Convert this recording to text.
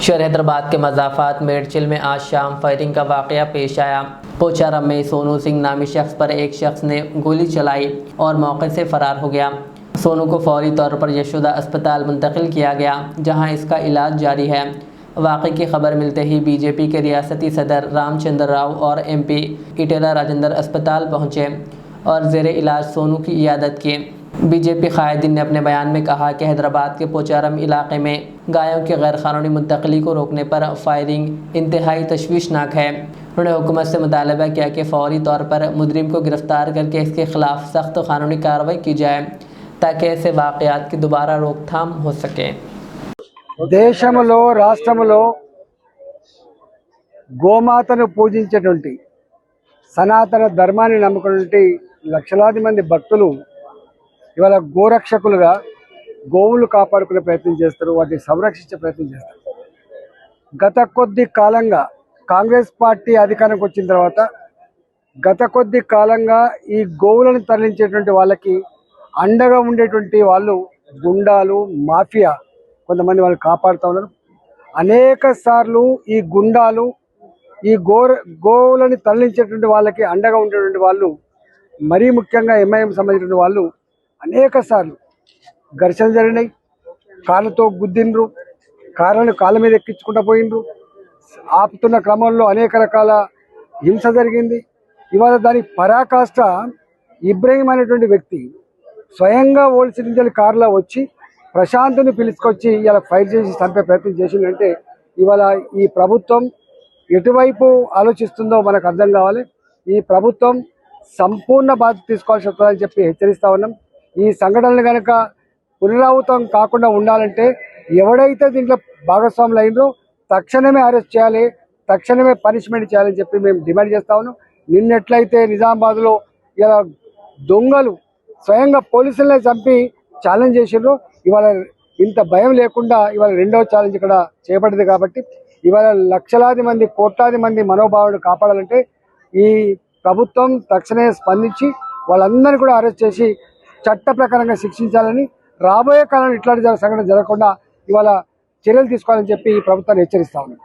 शहर हैदराबाद के मज़ाफ़ात मेडचिल में आज शाम फायरिंग का वाक़या पेश आया। पोचारम में सोनू सिंह नामी शख्स पर एक शख्स ने गोली चलाई और मौके से फ़रार हो गया। सोनू को फौरी तौर पर यशोदा अस्पताल मुंतकिल किया गया, जहां इसका इलाज जारी है। वाक़े की खबर मिलते ही बीजेपी के रियासती सदर रामचंद्र राव और MP इटेला राजेंद्र अस्पताल पहुँचे और ज़ेरे इलाज सोनू की इयादत की। बीजेपी कायदीन ने अपने बयान में कहा कि हैदराबाद के पोचारम इलाके में गायों की गैर कानूनी मुंतकली को रोकने पर फायरिंग इंतहाई तशवीशनाक है। उन्होंने हुकूमत से मुतालबा किया कि फौरी तौर पर मुजरिम को गिरफ्तार करके इसके खिलाफ सख्त कानूनी कार्रवाई की जाए ताकि ऐसे वाक़यात की दोबारा रोकथाम हो सके। దేశంలో రాష్ట్రంలో గోమాతను పూజించేటువంటి సనాతన ధర్మాన్ని నమ్ముకున్నటువంటి లక్షలాది మంది భక్తులు ఇవాళ గోరక్షకులుగా గోవులు కాపాడుకునే ప్రయత్నం చేస్తారు, వాటిని సంరక్షించే ప్రయత్నం చేస్తారు. గత కొద్ది కాలంగా కాంగ్రెస్ పార్టీ అధికారంకి వచ్చిన తర్వాత గత కొద్ది కాలంగా ఈ గోవులను తరలించేటువంటి వాళ్ళకి అండగా ఉండేటువంటి వాళ్ళు గుండాలు, మాఫియా కొంతమంది వాళ్ళు కాపాడుతూ ఉన్నారు. అనేక సార్లు ఈ గుండాలు ఈ గోవులని తరలించేటువంటి వాళ్ళకి అండగా ఉండేటువంటి వాళ్ళు, మరీ ముఖ్యంగా ఎంఐఎం సంబంధించిన వాళ్ళు అనేక సార్లు ఘర్షణ జరిగినాయి. కాళ్ళతో గుద్దిండ్రు, కార్లను కాళ్ళ మీద ఎక్కించుకుంటూ పోయిండ్రు. ఆపుతున్న క్రమంలో అనేక రకాల హింస జరిగింది. ఇవాళ దాని పరాకాష్ట ఇబ్రహీం అనేటువంటి వ్యక్తి స్వయంగా ఓల్సిడింజల్ కారులో వచ్చి ప్రశాంత్ని పిలుచుకొచ్చి ఇలా ఫైర్ చేసి చంపే ప్రయత్నం చేసిందంటే ఇవాళ ఈ ప్రభుత్వం ఎటువైపు ఆలోచిస్తుందో మనకు అర్థం కావాలి. ఈ ప్రభుత్వం సంపూర్ణ బాధ్యత తీసుకోవాల్సి వస్తుందని చెప్పి హెచ్చరిస్తూ ఉన్నాం. ఈ సంఘటనలు కనుక పునరావృతం కాకుండా ఉండాలంటే ఎవడైతే దీంట్లో భాగస్వాములు అయినరో తక్షణమే అరెస్ట్ చేయాలి, తక్షణమే పనిష్మెంట్ చేయాలని చెప్పి మేము డిమాండ్ చేస్తా ఉన్నాం. నిన్నెట్లయితే నిజామాబాద్లో ఇలా దొంగలు స్వయంగా పోలీసులనే చంపి ఛాలెంజ్ చేసిండ్రు, ఇవాళ ఇంత భయం లేకుండా ఇవాళ రెండవ ఛాలెంజ్ ఇక్కడ చేపట్టింది. కాబట్టి ఇవాళ లక్షలాది మంది, కోట్లాది మంది మనోభావాలను కాపాడాలంటే ఈ ప్రభుత్వం తక్షణమే స్పందించి వాళ్ళందరినీ కూడా అరెస్ట్ చేసి చట్ట ప్రకారంగా శిక్షించాలని, రాబోయే కాలంలో ఇట్లాంటి సంఘటన జరగకుండా ఇవాళ చర్యలు తీసుకోవాలని చెప్పి ఈ ప్రభుత్వాన్ని హెచ్చరిస్తా ఉన్నాం.